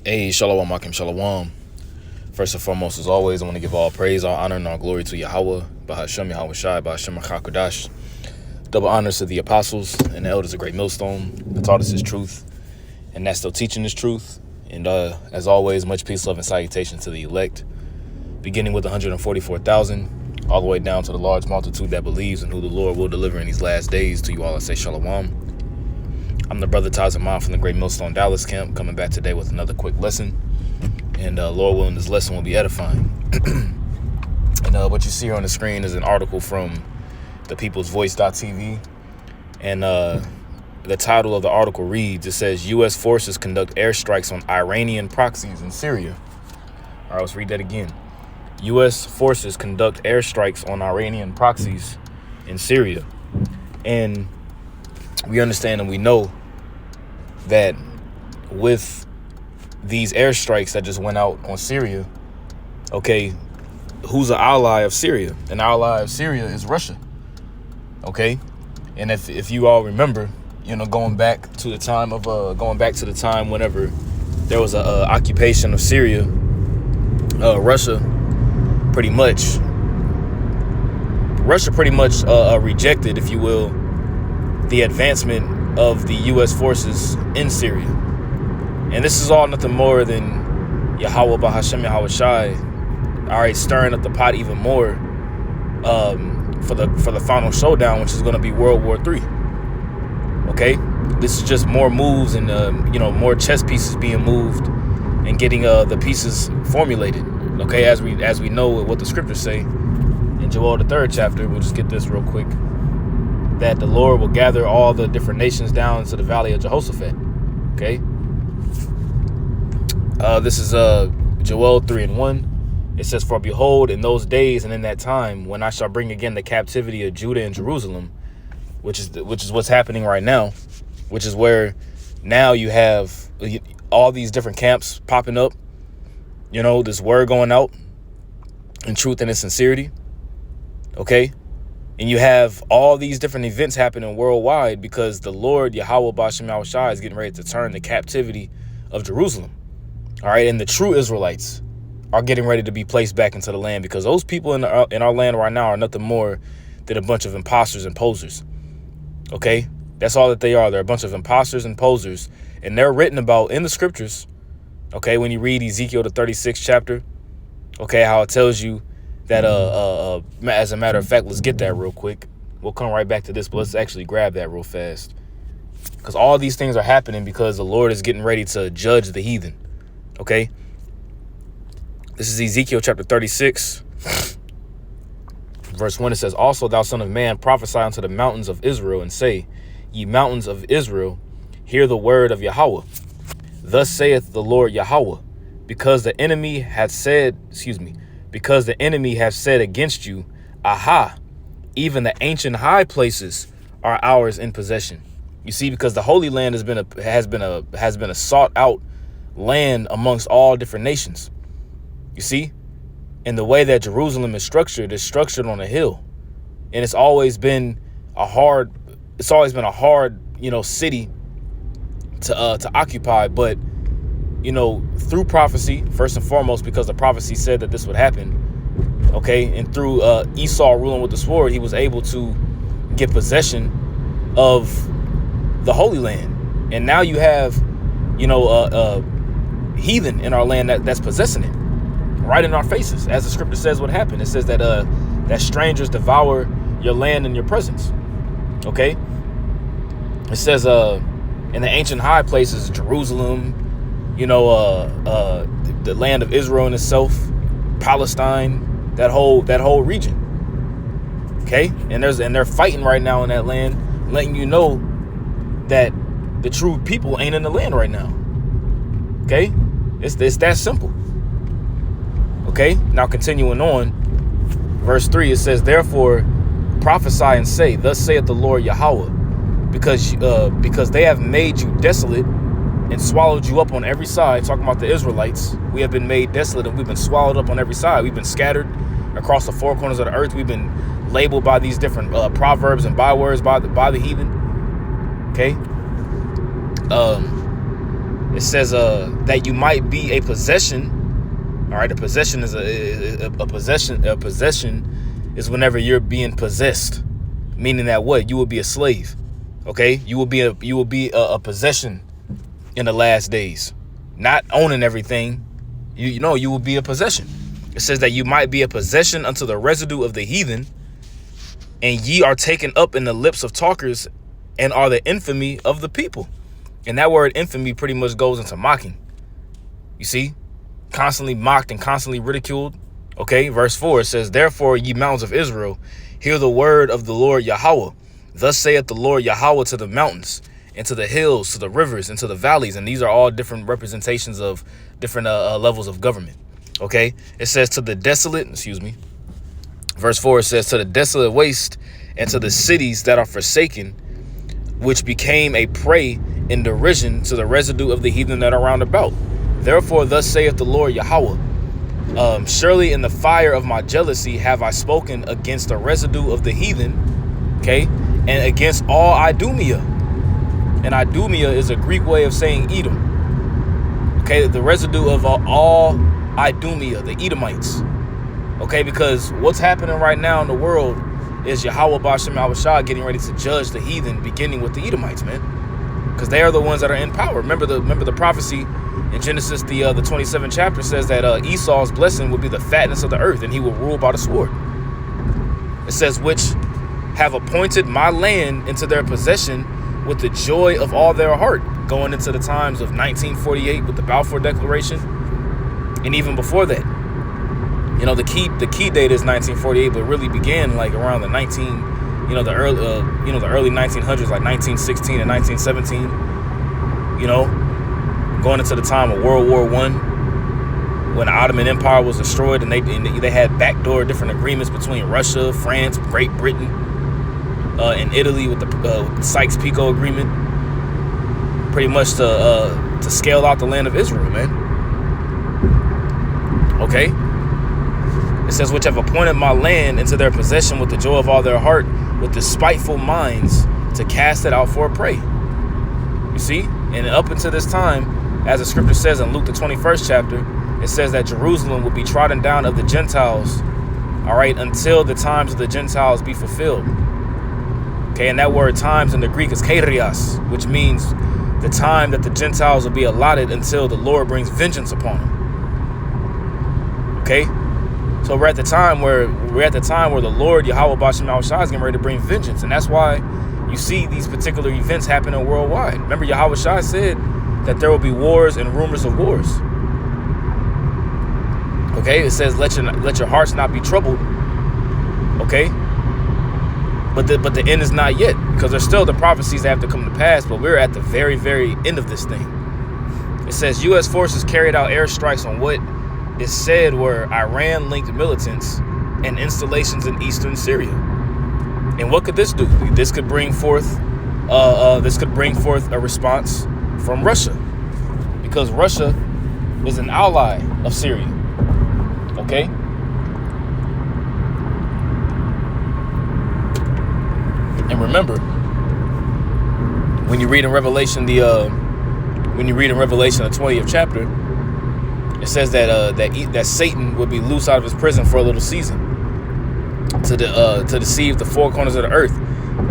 Hey, Shalom, Akim Shalom. First and foremost, as always, I want to give all praise, all honor, and all glory to Yahweh, Bahashem Yahweh Shai, Bahashem Hakodash. Double honors to the apostles and the elders of Great Millstone that taught us his truth, and that's still teaching his truth. And as always, much peace, love, and salutation to the elect, beginning with 144,000, all the way down to the large multitude that believes and who the Lord will deliver in these last days. To you all, I say Shalom. I'm the brother Tazamon from the Great Millstone Dallas camp, coming back today with another quick lesson. And Lord willing, this lesson will be edifying. And what you see here on the screen is an article from thepeoplesvoice.tv. And the title of the article reads, it says, U.S. forces conduct airstrikes on Iranian proxies in Syria. All right, let's read that again. U.S. forces conduct airstrikes on Iranian proxies in Syria. And we understand and we know that with these airstrikes that just went out on Syria, okay, who's an ally of Syria? An ally of Syria is Russia, okay? And if you all remember, you know, going back to the time whenever there was a occupation of Syria, Russia pretty much rejected, if you will, the advancement of the U.S. forces in Syria. And this is all nothing more than Yahweh Bahashem Yahweh Shai, all right, stirring up the pot even more for the final showdown, which is going to be World War III. Okay, this is just more moves and more chess pieces being moved and getting the pieces formulated. Okay, as we know what the scriptures say in Joel the 3rd chapter. We'll just get this real quick. That the Lord will gather all the different nations down to the valley of Jehoshaphat. Okay. This is Joel 3:1. It says, "For behold, in those days and in that time, when I shall bring again the captivity of Judah and Jerusalem," which is what's happening right now, which is where now you have all these different camps popping up. You know, this word going out in truth and in sincerity. Okay. And you have all these different events happening worldwide because the Lord, Yahweh Bashem Yahweh Shai, is getting ready to turn the captivity of Jerusalem. All right. And the true Israelites are getting ready to be placed back into the land, because those people in our land right now are nothing more than a bunch of imposters and posers. OK, that's all that they are. They're a bunch of imposters and posers, and they're written about in the scriptures. OK, when you read Ezekiel, the 36th chapter, OK, how it tells you that as a matter of fact, let's get that real quick. We'll come right back to this, but let's actually grab that real fast, because all these things are happening because the Lord is getting ready to judge the heathen. Okay, this is Ezekiel chapter 36, verse 1. It says, "Also, thou son of man, prophesy unto the mountains of Israel, and say, Ye mountains of Israel, hear the word of Yahweh. Thus saith the Lord Yahweh, because the enemy hath said against you, Aha, even the ancient high places are ours in possession." You see, because the Holy Land has been a sought out land amongst all different nations. You see, and the way that Jerusalem is structured on a hill, and it's always been a hard city to occupy. But through prophecy, first and foremost, because the prophecy said that this would happen. Okay, and through Esau ruling with the sword, he was able to get possession of the Holy Land. And now you have, heathen in our land that's possessing it right in our faces. As the scripture says what happened. It says that strangers devour your land in your presence. Okay, it says in the ancient high places, Jerusalem, the land of Israel in itself, Palestine, that whole region. Okay, and they're fighting right now in that land, letting you know that the true people ain't in the land right now. Okay, it's that simple. Okay, now continuing on, verse 3, it says, "Therefore prophesy and say, Thus saith the Lord Yahweh, because they have made you desolate and swallowed you up on every side." Talking about the Israelites. We have been made desolate and we've been swallowed up on every side. We've been scattered across the four corners of the earth. We've been labeled by these different proverbs and bywords by the heathen. Okay. It says that you might be a possession. All right, a possession is a possession. A possession is whenever you're being possessed, meaning that what? You will be a slave. Okay, you will be a possession in the last days, not owning everything. You know, you will be a possession. It says that you might be a possession unto the residue of the heathen, and ye are taken up in the lips of talkers, and are the infamy of the people. And that word infamy pretty much goes into mocking. You see, constantly mocked and constantly ridiculed. Okay, verse 4, it says, therefore, ye mountains of Israel, hear the word of the Lord Yahweh. Thus saith the Lord Yahweh to the mountains, and to the hills, to the rivers, and to the valleys. And these are all different representations of different levels of government. Okay, it says to the desolate, verse 4, it says to the desolate waste, and to the cities that are forsaken, which became a prey in derision to the residue of the heathen that are round about. Therefore, thus saith the Lord Yahweh, surely in the fire of my jealousy have I spoken against the residue of the heathen, okay, and against all Idumea. And Idumea is a Greek way of saying Edom. Okay, the residue of all Idumea, the Edomites. Okay, because what's happening right now in the world is Yahweh Ba'ashem Yahushua getting ready to judge the heathen, beginning with the Edomites, man. Because they are the ones that are in power. Remember the prophecy in Genesis, the 27th chapter says that Esau's blessing would be the fatness of the earth, and he will rule by the sword. It says, which have appointed my land into their possession with the joy of all their heart, going into the times of 1948 with the Balfour Declaration, and even before that. You know, the key date is 1948, but really began like around the the early 1900s, like 1916 and 1917. You know, going into the time of World War I, when the Ottoman Empire was destroyed, and they had backdoor different agreements between Russia, France, Great Britain, and Italy with the Sykes-Picot Agreement, pretty much to scale out the land of Israel, man. Okay. It says, which have appointed my land into their possession with the joy of all their heart, with despiteful minds, to cast it out for a prey. You see? And up until this time, as the scripture says in Luke the 21st chapter, it says that Jerusalem will be trodden down of the Gentiles, all right, until the times of the Gentiles be fulfilled. Okay, and that word times in the Greek is kerios, which means the time that the Gentiles will be allotted until the Lord brings vengeance upon them. Okay? So we're at the time where the Lord Yahweh Ba'ashem Yahushua is getting ready to bring vengeance, and that's why you see these particular events happening worldwide. Remember, Yahweh Shai said that there will be wars and rumors of wars. Okay, it says let your hearts not be troubled. Okay, but the end is not yet, because there's still the prophecies that have to come to pass. But we're at the very, very end of this thing. It says U.S. forces carried out airstrikes on what is said were Iran-linked militants and installations in eastern Syria. And what could this do? This could bring forth a response from Russia, because Russia is an ally of Syria. Okay. And remember, when you read in Revelation the 20th chapter, it says that Satan would be loose out of his prison for a little season to deceive the four corners of the earth,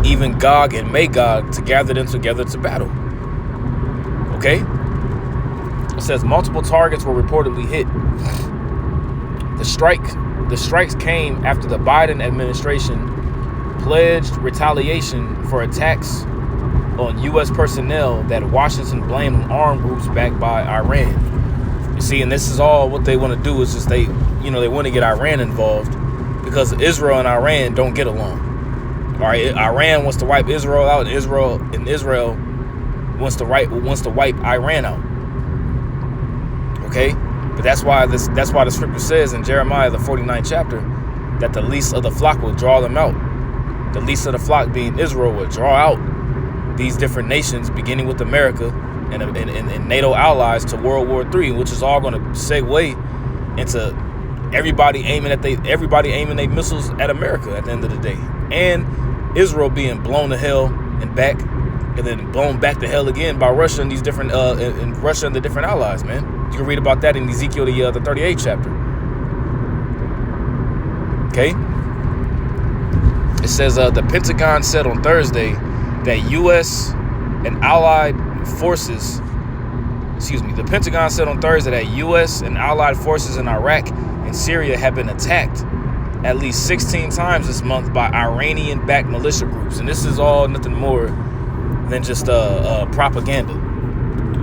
even Gog and Magog, to gather them together to battle. Okay? It says multiple targets were reportedly hit. The strikes came after the Biden administration pledged retaliation for attacks on U.S. personnel that Washington blamed on armed groups backed by Iran. You see, and this is all what they want to do, is just they want to get Iran involved, because Israel and Iran don't get along. All right, Iran wants to wipe Israel out, and Israel wants to wipe Iran out. Okay, but that's why the scripture says in Jeremiah the 49th chapter that the least of the flock will draw them out. The least of the flock, being Israel, will draw out these different nations, beginning with America and NATO allies, to World War III, which is all going to segue into everybody aiming their missiles at America at the end of the day, and Israel being blown to hell and back and then blown back to hell again by Russia and these different and Russia and the different allies, man. You can read about that in Ezekiel, the 38th chapter. Okay. It says the Pentagon said on Thursday that U.S. and allied forces, the Pentagon said on Thursday that U.S. and allied forces in Iraq and Syria have been attacked at least 16 times this month by Iranian-backed militia groups. And this is all nothing more than just propaganda.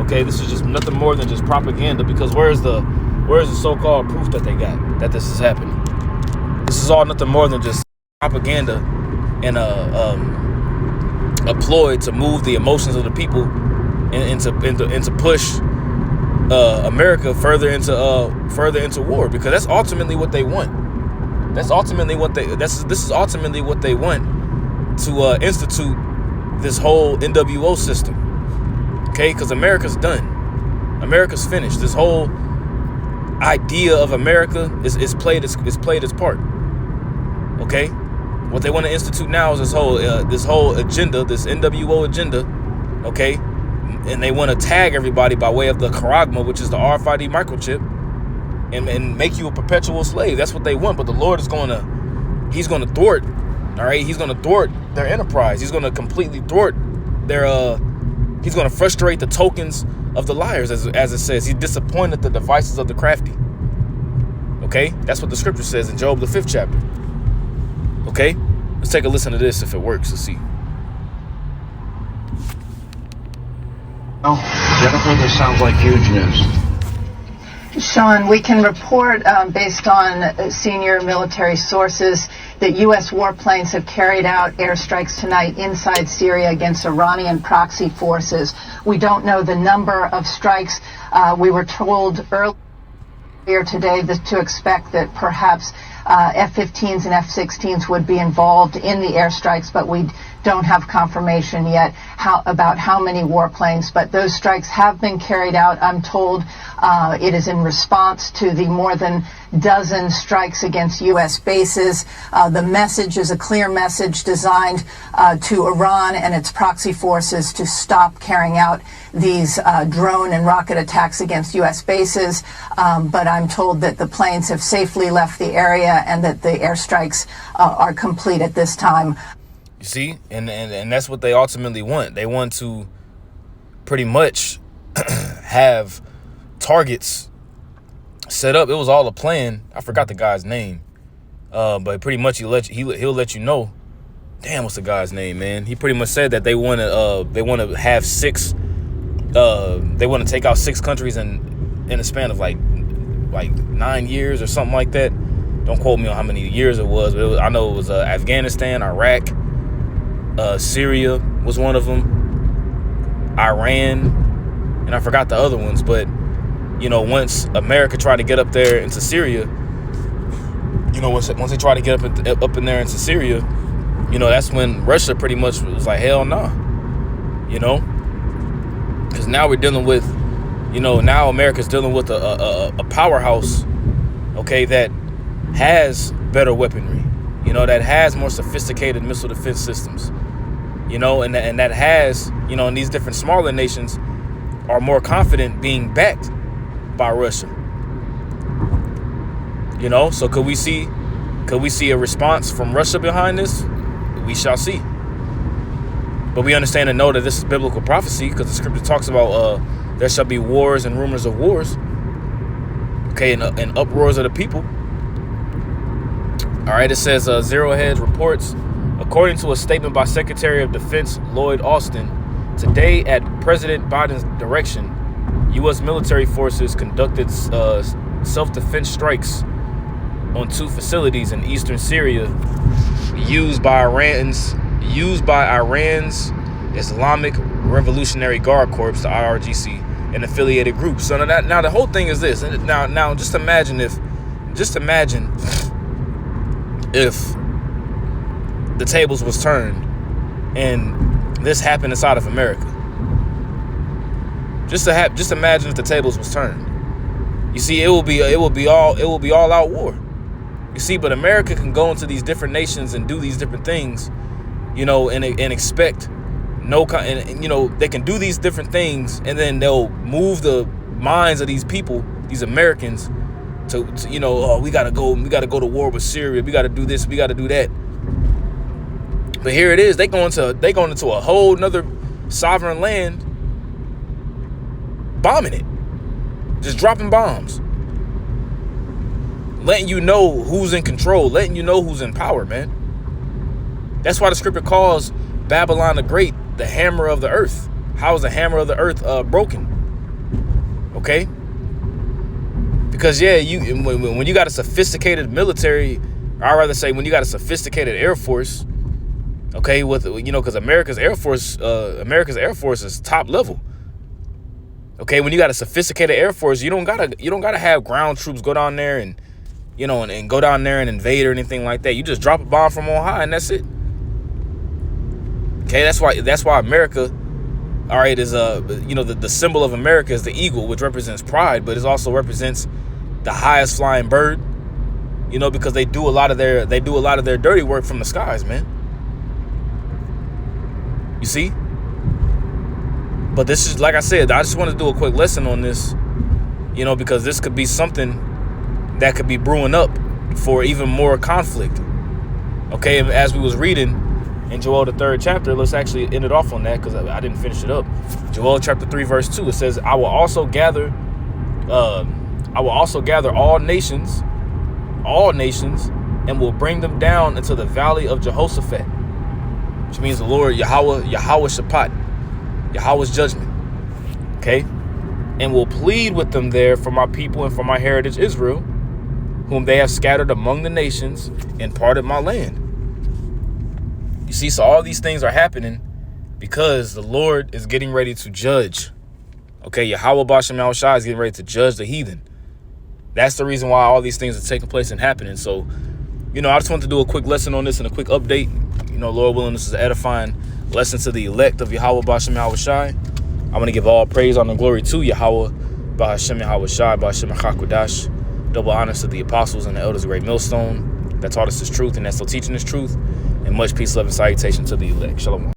Okay, this is just nothing more than just propaganda, because where's the so-called proof that they got that this is happening? This is all nothing more than just propaganda and a ploy to move the emotions of the people and to push America further into war, because that's ultimately what they want. This is ultimately what they want to institute this whole NWO system. Okay, because America's done. America's finished. This whole idea of America is played its part. Okay, what they want to institute now is this whole agenda, this NWO agenda. Okay, and they want to tag everybody by way of the charagma, which is the RFID microchip, and make you a perpetual slave. That's what they want. But the Lord is he's going to thwart. All right, he's going to thwart their enterprise. He's going to completely thwart their he's going to frustrate the tokens of the liars, as it says. He disappointed the devices of the crafty. Okay, that's what the scripture says in Job, the 5th chapter. Okay, let's take a listen to this if it works. Let's see. Oh, Jennifer, this sounds like huge news. Sean, we can report, based on senior military sources, that U.S. warplanes have carried out airstrikes tonight inside Syria against Iranian proxy forces. We don't know the number of strikes. We were told earlier today to expect that perhaps F-15s and F-16s would be involved in the airstrikes, but we don't have confirmation yet about how many warplanes. But those strikes have been carried out. I'm told it is in response to the more than dozen strikes against U.S. bases. The message is a clear message designed to Iran and its proxy forces to stop carrying out these drone and rocket attacks against U.S. bases. But I'm told that the planes have safely left the area and that the airstrikes are complete at this time. You see, and that's what they ultimately want. They want to pretty much have targets set up. It was all a plan. I forgot the guy's name, but pretty much he'll let you know. Damn, what's the guy's name, man? He pretty much said that they want to have six. They want to take out 6 countries in a span of like 9 years or something like that. Don't quote me on how many years it was, but I know it was Afghanistan, Iraq. Syria was one of them, Iran, and I forgot the other ones. But, once America tried to get up there into Syria, once they tried to get up in there into Syria, that's when Russia pretty much was like, hell no, because now we're dealing with, now America's dealing with a powerhouse, okay, that has better weaponry, that has more sophisticated missile defense systems. And that has, and these different smaller nations are more confident being backed by Russia. So could we see a response from Russia behind this? We shall see. But we understand and know that this is biblical prophecy, because the scripture talks about there shall be wars and rumors of wars. Okay, and uproars of the people. All right, it says Zero Hedge reports, according to a statement by Secretary of Defense Lloyd Austin, today at President Biden's direction, U.S. military forces conducted self-defense strikes on 2 facilities in eastern Syria used by Iran's Islamic Revolutionary Guard Corps, the IRGC, and affiliated groups. So now the whole thing is this. Now just imagine if the tables was turned and this happened inside of America. Just imagine if the tables was turned. You see, it will be all out war. You see, but America can go into these different nations and do these different things, and expect and you know, they can do these different things, and then they'll move the minds of these people, these Americans, to you know, oh, we gotta go to war with Syria, we gotta do this, we gotta do that. But here it is, they going into a whole nother sovereign land, bombing it, just dropping bombs, letting you know who's in control, letting you know who's in power, man. That's why the scripture calls Babylon the Great the hammer of the earth. How is the hammer of the earth broken? Okay, because yeah, when you got a sophisticated military, or I'd rather say when you got a sophisticated Air Force, okay, with, you know, because America's Air Force is top level. Okay, when you got a sophisticated Air Force, you don't gotta have ground troops go down there and, you know, and go down there and invade or anything like that. You just drop a bomb from on high and that's it. Okay, that's why America, all right, is you know, the symbol of America is the eagle, which represents pride, but it also represents the highest flying bird. You know, because they do a lot of their dirty work from the skies, man. You see? But this is, like I said, I just want to do a quick lesson on this, you know, because this could be something that could be brewing up for even more conflict. Okay, as we was reading in Joel the 3rd chapter, let's actually end it off on that, because I didn't finish it up. Joel chapter 3 verse 2, it says, I will also gather all nations, and will bring them down into the valley of Jehoshaphat, which means the Lord Yahweh Shaphat, Yahweh's judgment. Okay, and will plead with them there for my people and for my heritage Israel, whom they have scattered among the nations and parted my land. You see, so all these things are happening because the Lord is getting ready to judge. Okay, Yahweh Bashem Yahushua is getting ready to judge the heathen. That's the reason why all these things are taking place and happening. So, you know, I just want to do a quick lesson on this and a quick update. You know, Lord willing, this is an edifying lesson to the elect of Yahweh Bashem Yahushua. I want to give all praise, honor, and glory to Yahweh Bahashem Yahushua, Bahashem Chakudash. Double honors to the apostles and the elders of Great Millstone that taught us this truth and that's still teaching this truth. And much peace, love, and salutation to the elect. Shalom.